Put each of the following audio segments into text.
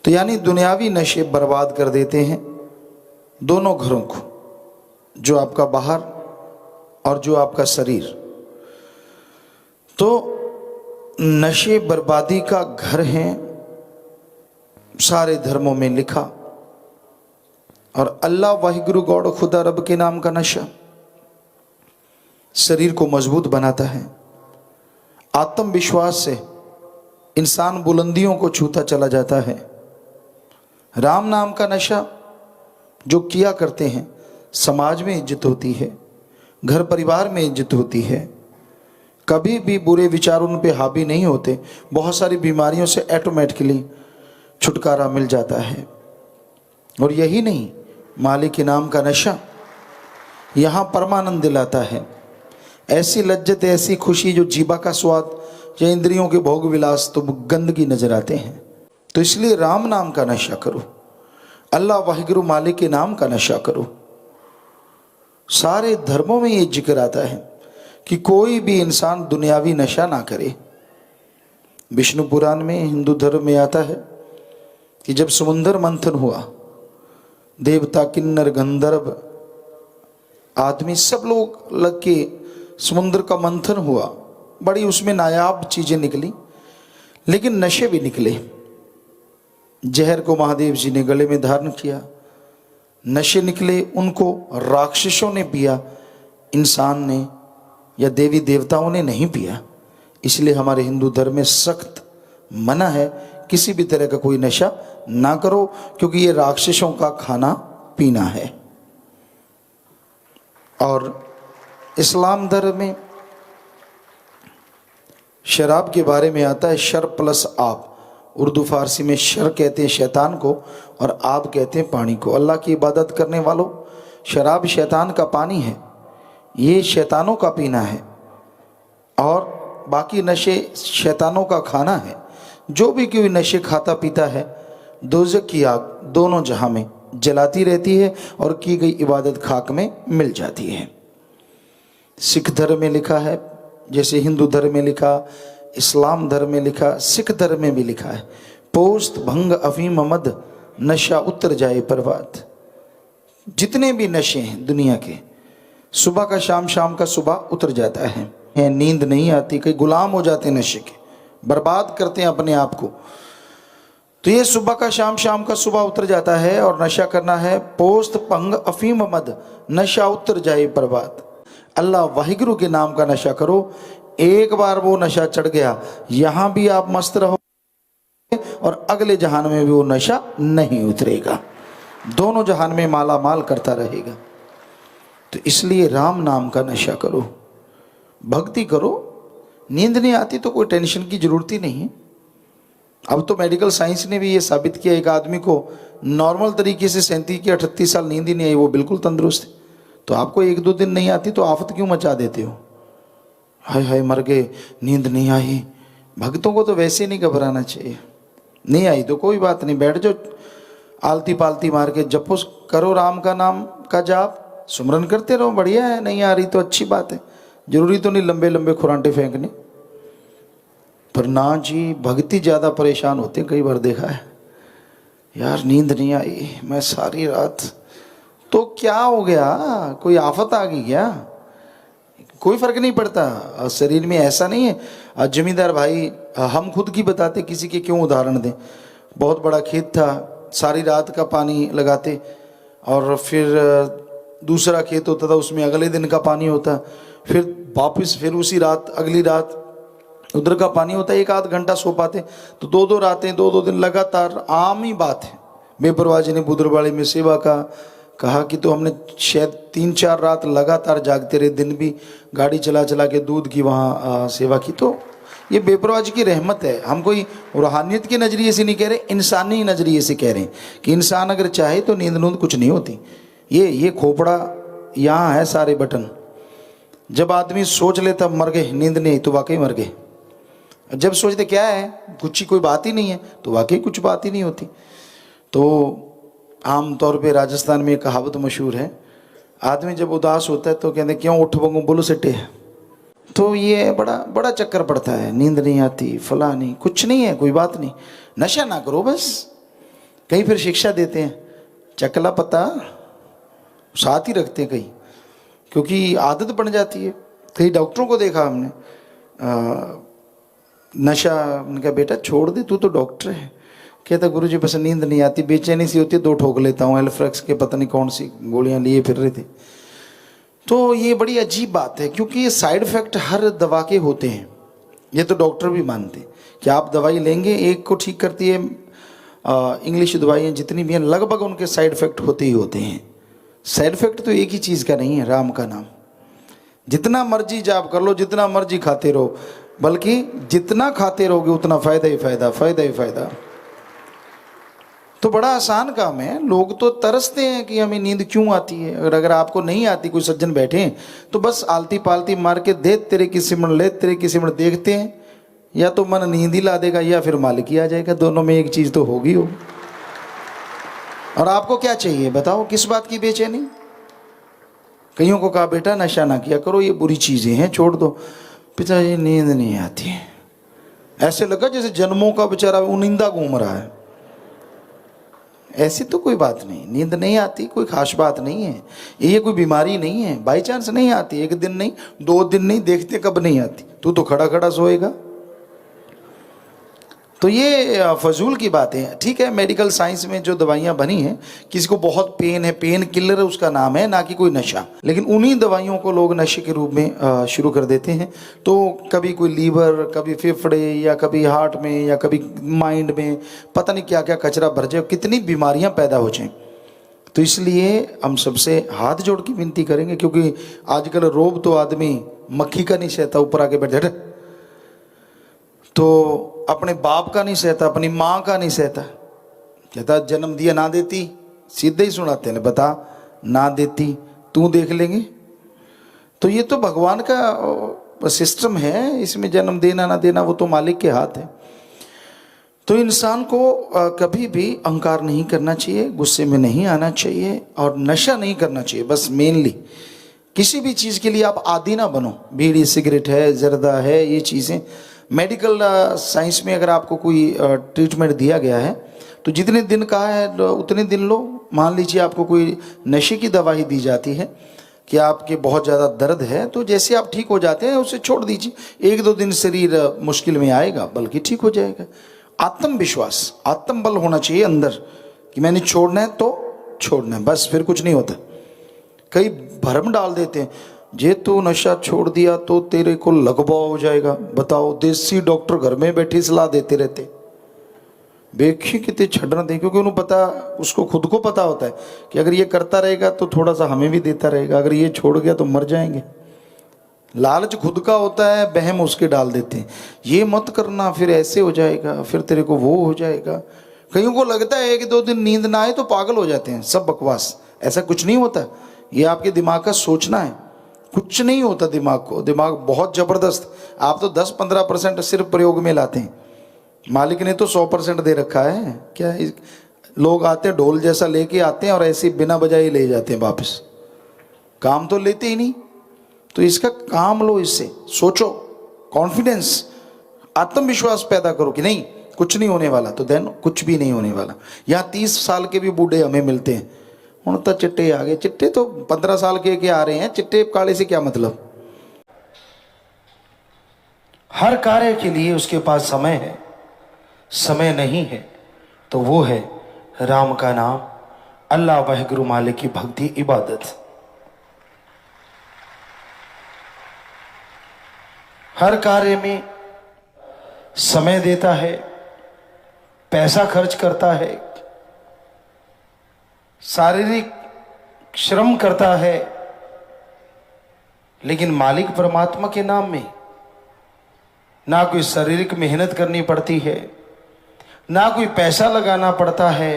तो यानी दुनियावी नशे बर्बाद कर देते हैं दोनों घरों को, जो आपका बाहर और जो आपका शरीर। तो नशे बर्बादी का घर हैं, सारे धर्मों में लिखा। और अल्लाह वाहिगुरु गॉड खुदा रब के नाम का नशा शरीर को मजबूत बनाता है। आत्मविश्वास से इंसान बुलंदियों को छूता चला जाता है। राम नाम का नशा जो किया करते हैं, समाज में इज्जत होती है, घर परिवार में इज्जत होती है, कभी भी बुरे विचार उन पे हावी नहीं होते। बहुत सारी बीमारियों से ऑटोमेटिकली छुटकारा मिल जाता है। और यही नहीं, मालिक के नाम का नशा यहाँ परमानंद दिलाता है। ऐसी लज्जत, ऐसी खुशी जो जीवा का स्वाद या इंद्रियों के भोग विलास तो गंदगी नजर आते हैं। तो इसलिए राम नाम का नशा करो, अल्लाह वाहिगुरु मालिक के नाम का नशा करो। सारे धर्मों में ये जिक्र आता है कि कोई भी इंसान दुनियावी नशा ना करे। विष्णु पुराण में, हिंदू धर्म में आता है कि जब समुद्र मंथन हुआ, देवता, किन्नर, गंधर्व आदमी सब लोग लग के समुद्र का मंथन हुआ। बड़ी उसमें नायाब चीजें निकली, लेकिन नशे भी निकले। जहर को महादेव जी ने गले में धारण किया, नशे निकले, उनको राक्षसों ने पिया, इंसान ने या देवी देवताओं ने नहीं पिया। इसलिए हमारे हिंदू धर्म में सख्त मना है, किसी भी तरह का कोई नशा ना करो, क्योंकि ये राक्षसों का खाना पीना है। और इस्लाम धर्म में शराब के बारे में आता है, शर प्लस आप। उर्दू फारसी में शर कहते हैं शैतान को और आप कहते हैं पानी को। अल्लाह की इबादत करने वालों, शराब शैतान का पानी है, ये शैतानों का पीना है, और बाकी नशे शैतानों का खाना है। जो भी कोई नशे खाता पीता है, दोज़ख की आग दोनों जहां में जलाती रहती है और की गई इबादत खाक में मिल जाती है। सिख धर्म में लिखा है, जैसे हिंदू धर्म में लिखा, इस्लाम धर्म में लिखा, सिख धर्म में भी लिखा है, पोस्त भंग अफीम मद नशा उतर जाए पर्वत। जितने भी नशे हैं दुनिया के, सुबह का शाम, शाम का सुबह उतर जाता है। नींद नहीं आती, कई गुलाम हो जाते हैं नशे के, बर्बाद करते हैं अपने आप को। तो ये सुबह का शाम, शाम का सुबह उतर जाता है और नशा करना है। पोस्त भंग अफीम मद नशा उतर जाए पर्वत। अल्लाह वाहिगुरु के नाम का नशा करो। एक बार वो नशा चढ़ गया, यहां भी आप मस्त रहो और अगले जहान में भी वो नशा नहीं उतरेगा, दोनों जहान में माला माल करता रहेगा। तो इसलिए राम नाम का नशा करो, भक्ति करो। नींद नहीं आती तो कोई टेंशन की जरूरत ही नहीं है। अब तो मेडिकल साइंस ने भी ये साबित किया, एक आदमी को नॉर्मल तरीके से 37 की 38 साल नींद ही नहीं आई, वो बिल्कुल तंदुरुस्त है। तो आपको 1-2 दिन नहीं आती तो आफत क्यों मचा देते हो? हाय हाय मर गए, नींद नहीं आई। भक्तों को तो वैसे ही नहीं घबराना चाहिए। नहीं आई तो कोई बात नहीं, बैठ जाओ, आलती पालती मार के जपो, करो राम का नाम का जाप, सुमरन करते रहो, बढ़िया है। नहीं आ रही तो अच्छी बात है, जरूरी तो नहीं लंबे लंबे खुरांटे फेंकने। पर ना जी, भक्ति ज़्यादा परेशान होते हैं। कई बार देखा है, यार नींद नहीं आई मैं सारी रात, तो क्या हो गया? कोई आफत आ गई क्या? कोई फर्क नहीं पड़ता शरीर में, ऐसा नहीं है। जमींदार भाई, हम खुद की बताते, किसी के क्यों उदाहरण दें। बहुत बड़ा खेत था, सारी रात का पानी लगाते और फिर दूसरा खेत होता था, उसमें अगले दिन का पानी होता, फिर वापस फिर उसी रात अगली रात उधर का पानी होता। 1-8 घंटा सो पाते, तो 2-2 रातें 2-2 दिन लगातार। आम ही बात है। बेपरवाह जी ने बुदरवाड़ी में सेवा का कहा कि तो हमने शायद 3-4 रात लगातार जागते रहे, दिन भी गाड़ी चला चला के दूध की वहाँ सेवा की। तो ये बेपरवाह जी की रहमत है। हम कोई रूहानियत के नज़रिए से नहीं कह रहे, इंसानी नज़रिए से कह रहे हैं कि इंसान अगर चाहे तो नींद नूंद कुछ नहीं होती। ये खोपड़ा यहाँ है, सारे बटन। जब आदमी सोच लेता मर गए, नींद नहीं, तो वाकई मर गए। जब सोचते क्या है, कुछ ही कोई बात ही नहीं है, तो वाकई कुछ बात ही नहीं होती। तो आम तौर पे राजस्थान में एक कहावत मशहूर है, आदमी जब उदास होता है तो कहते क्यों उठ बंगो बोलो सिट्टे। तो ये बड़ा चक्कर पड़ता है, नींद नहीं आती, फला नहीं, कुछ नहीं है, कोई बात नहीं। नशा ना करो बस। कहीं फिर शिक्षा देते हैं, चकला पता साथ ही रखते हैं कहीं, क्योंकि आदत बन जाती है। कई डॉक्टरों को देखा हमने, नशा, मैंने कहा बेटा छोड़ दे, तू तो डॉक्टर है। कहता गुरुजी बस नींद नहीं आती, बेचैनी सी होती है, 2 ठोक लेता हूँ, एल्फ्रेक्स के पता नहीं कौन सी गोलियां लिए फिर रहे थे। तो ये बड़ी अजीब बात है, क्योंकि ये साइड इफेक्ट हर दवा के होते हैं। ये तो डॉक्टर भी मानते हैं कि आप दवाई लेंगे, एक को ठीक करती है, इंग्लिश दवाइयाँ जितनी भी हैं लगभग उनके साइड इफेक्ट होते ही होते हैं। साइड इफेक्ट तो एक ही चीज़ का नहीं है, राम का नाम। जितना मर्जी जाप कर लो, जितना मर्जी खाते रहो, बल्कि जितना खाते रहोगे उतना फायदा ही फायदा, फायदा ही फायदा। तो बड़ा आसान काम है। लोग तो तरसते हैं कि हमें नींद क्यों आती है। अगर आपको नहीं आती, कोई सज्जन बैठे हैं तो बस आलती पालती मार के दे तेरे की सिमरण, ले तेरे की सिमरण देखते हैं, या तो मन नींद ही ला देगा या फिर मालिक ही आ जाएगा। दोनों में एक चीज़ तो होगी हो। और आपको क्या चाहिए बताओ, किस बात की बेचैनी? कईयों को कहा बेटा नशा ना किया करो, ये बुरी चीज़ें हैं, छोड़ दो। पिताजी नींद नहीं आती। ऐसे लगा जैसे जन्मों का बेचारा उनिंदा घूम रहा है। ऐसी तो कोई बात नहीं, नींद नहीं आती कोई खास बात नहीं है, ये कोई बीमारी नहीं है। बाई चांस नहीं आती, 1 दिन नहीं, 2 दिन नहीं, देखते कब नहीं आती। तू तो खड़ा खड़ा सोएगा। तो ये फजूल की बातें हैं। ठीक है, मेडिकल साइंस में जो दवाइयाँ बनी हैं, किसी को बहुत पेन है, पेन किलर उसका नाम है, ना कि कोई नशा। लेकिन उन्हीं दवाइयों को लोग नशे के रूप में शुरू कर देते हैं। तो कभी कोई लीवर, कभी फेफड़े, या कभी हार्ट में, या कभी माइंड में, पता नहीं क्या क्या कचरा भर जाए, कितनी बीमारियाँ पैदा हो जाएं। तो इसलिए हम सबसे हाथ जोड़ के विनती करेंगे, क्योंकि आजकल रोब तो आदमी मक्खी का नहीं सहता, ऊपर आके बैठ जाए, तो अपने बाप का नहीं सहता, अपनी माँ का नहीं सहता। कहता जन्म दिया ना देती, सीधे ही सुनाते हैं, बता ना देती तू देख लेंगे। तो ये तो भगवान का सिस्टम है, इसमें जन्म देना ना देना वो तो मालिक के हाथ है। तो इंसान को कभी भी अहंकार नहीं करना चाहिए, गुस्से में नहीं आना चाहिए, और नशा नहीं करना चाहिए। बस मेनली किसी भी चीज़ के लिए आप आदी ना बनो। बीड़ी सिगरेट है, जर्दा है, ये चीज़ें मेडिकल साइंस में अगर आपको कोई ट्रीटमेंट दिया गया है तो जितने दिन का है उतने दिन लो। मान लीजिए आपको कोई नशे की दवाई दी जाती है कि आपके बहुत ज़्यादा दर्द है, तो जैसे आप ठीक हो जाते हैं उसे छोड़ दीजिए। 1-2 दिन शरीर मुश्किल में आएगा, बल्कि ठीक हो जाएगा। आत्मविश्वास, आत्मबल होना चाहिए अंदर कि मैंने छोड़ना है तो छोड़ना है, बस, फिर कुछ नहीं होता। कई भ्रम डाल देते हैं, जे तू नशा छोड़ दिया तो तेरे को लगवाव हो जाएगा। बताओ, देसी डॉक्टर घर में बैठे सलाह देते रहते, देखिए कितने छड़ना दे, क्योंकि उन्हें पता, उसको खुद को पता होता है कि अगर ये करता रहेगा तो थोड़ा सा हमें भी देता रहेगा, अगर ये छोड़ गया तो मर जाएंगे। लालच खुद का होता है, बहम उसके डाल देते हैं, ये मत करना फिर ऐसे हो जाएगा, फिर तेरे को वो हो जाएगा। कईयों को लगता है कि 2 दिन नींद ना आए तो पागल हो जाते हैं, सब बकवास। ऐसा कुछ नहीं होता, ये आपके दिमाग का सोचना है, कुछ नहीं होता दिमाग को। दिमाग बहुत ज़बरदस्त, आप तो 10-15% सिर्फ प्रयोग में लाते हैं, मालिक ने तो 100% दे रखा है। क्या लोग आते हैं ढोल जैसा लेके आते हैं और ऐसे बिना बजाए ले जाते हैं वापस, काम तो लेते ही नहीं। तो इसका काम लो, इससे सोचो, कॉन्फिडेंस, आत्मविश्वास पैदा करो कि नहीं कुछ नहीं होने वाला, तो देन कुछ भी नहीं होने वाला। यहाँ 30 साल के भी बूढ़े हमें मिलते हैं, हूँ तो चिट्टे आ गए। चिट्टे तो 15 साल के आ रहे हैं, चिट्टे काले से क्या मतलब। हर कार्य के लिए उसके पास समय है, समय नहीं है तो वो है राम का नाम, अल्लाह वाहिगुरु मालिक की भक्ति, इबादत। हर कार्य में समय देता है, पैसा खर्च करता है, शारीरिक श्रम करता है, लेकिन मालिक परमात्मा के नाम में ना कोई शारीरिक मेहनत करनी पड़ती है, ना कोई पैसा लगाना पड़ता है,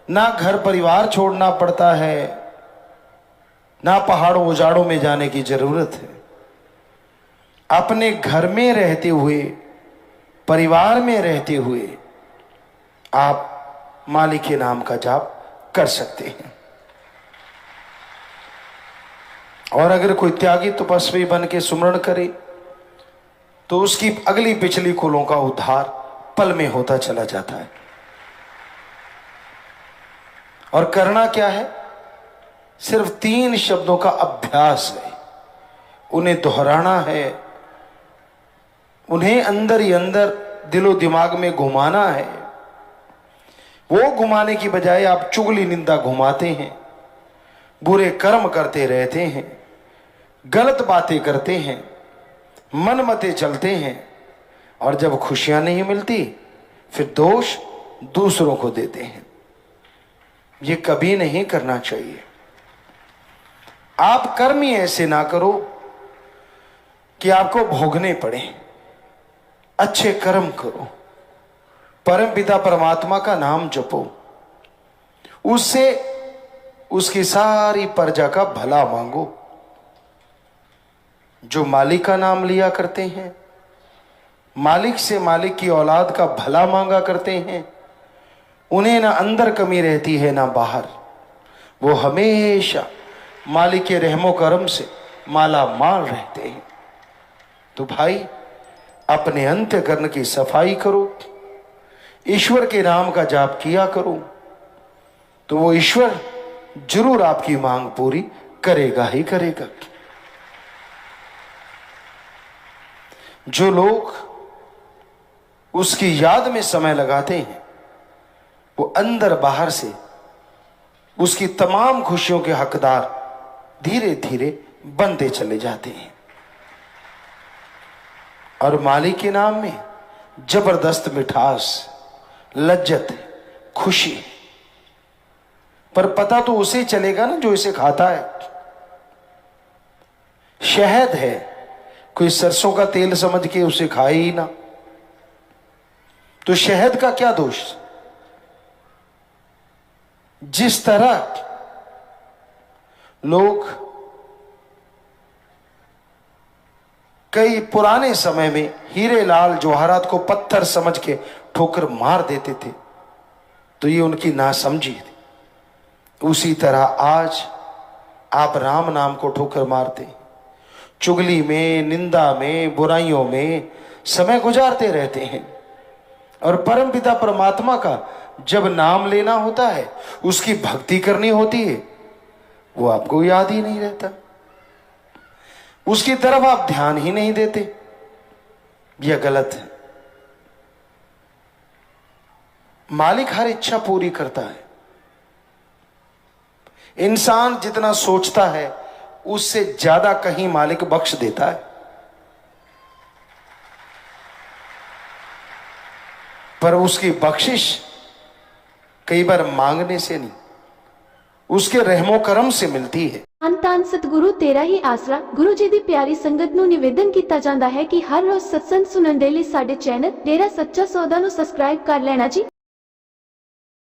ना घर परिवार छोड़ना पड़ता है, ना पहाड़ों उजाड़ों में जाने की जरूरत है। अपने घर में रहते हुए, परिवार में रहते हुए आप मालिक के नाम का जाप कर सकते हैं। और अगर कोई त्यागी तपस्वी बन के सुमरण करे तो उसकी अगली पिछली कुलों का उद्धार पल में होता चला जाता है। और करना क्या है? सिर्फ 3 शब्दों का अभ्यास है, उन्हें दोहराना है, उन्हें अंदर ही अंदर दिलो दिमाग में घुमाना है। वो घुमाने की बजाय आप चुगली निंदा घुमाते हैं, बुरे कर्म करते रहते हैं, गलत बातें करते हैं, मनमते चलते हैं, और जब खुशियां नहीं मिलती फिर दोष दूसरों को देते हैं। ये कभी नहीं करना चाहिए। आप कर्म ही ऐसे ना करो कि आपको भोगने पड़े। अच्छे कर्म करो, परम पिता परमात्मा का नाम जपो, उससे उसकी सारी प्रजा का भला मांगो। जो मालिक का नाम लिया करते हैं, मालिक से मालिक की औलाद का भला मांगा करते हैं, उन्हें ना अंदर कमी रहती है ना बाहर। वो हमेशा मालिक के रहमो करम से माला माल रहते हैं। तो भाई, अपने अंतःकरण की सफाई करो, ईश्वर के नाम का जाप किया करो, तो वो ईश्वर जरूर आपकी मांग पूरी करेगा ही करेगा। जो लोग उसकी याद में समय लगाते हैं, वो अंदर बाहर से उसकी तमाम खुशियों के हकदार धीरे धीरे बनते चले जाते हैं। और मालिक के नाम में जबरदस्त मिठास, लज्जत, खुशी, पर पता तो उसे चलेगा ना जो इसे खाता है। शहद है, कोई सरसों का तेल समझ के उसे खाए ही ना, तो शहद का क्या दोष? जिस तरह लोग कई पुराने समय में हीरे लाल जवाहरात को पत्थर समझ के ठोकर मार देते थे, तो ये उनकी नासमझी थी। उसी तरह आज आप राम नाम को ठोकर मारते, चुगली में, निंदा में, बुराइयों में समय गुजारते रहते हैं। और परमपिता परमात्मा का जब नाम लेना होता है, उसकी भक्ति करनी होती है, वो आपको याद ही नहीं रहता, उसकी तरफ आप ध्यान ही नहीं देते। यह गलत है। मालिक हर इच्छा पूरी करता है। इंसान जितना सोचता है उससे ज्यादा कहीं मालिक बख्श देता है। पर उसकी बख्शिश कई बार मांगने से नहीं, उसके रहमो करम से मिलती है। ਧੰਨ ਸਤਿਗੁਰੂ ਤੇਰਾ ਹੀ ਆਸਰਾ। ਗੁਰੂ ਜੀ ਦੀ ਪਿਆਰੀ ਸੰਗਤ ਨੂੰ ਨਿਵੇਦਨ ਕੀਤਾ ਜਾਂਦਾ ਹੈ ਕਿ ਹਰ ਰੋਜ਼ ਸਤਸੰਗ ਸੁਣਨ ਦੇ ਲਈ ਸਾਡੇ ਚੈਨਲ ਡੇਰਾ ਸੱਚਾ ਸੌਦਾ ਨੂੰ ਸਬਸਕ੍ਰਾਈਬ ਕਰ ਲੈਣਾ ਜੀ।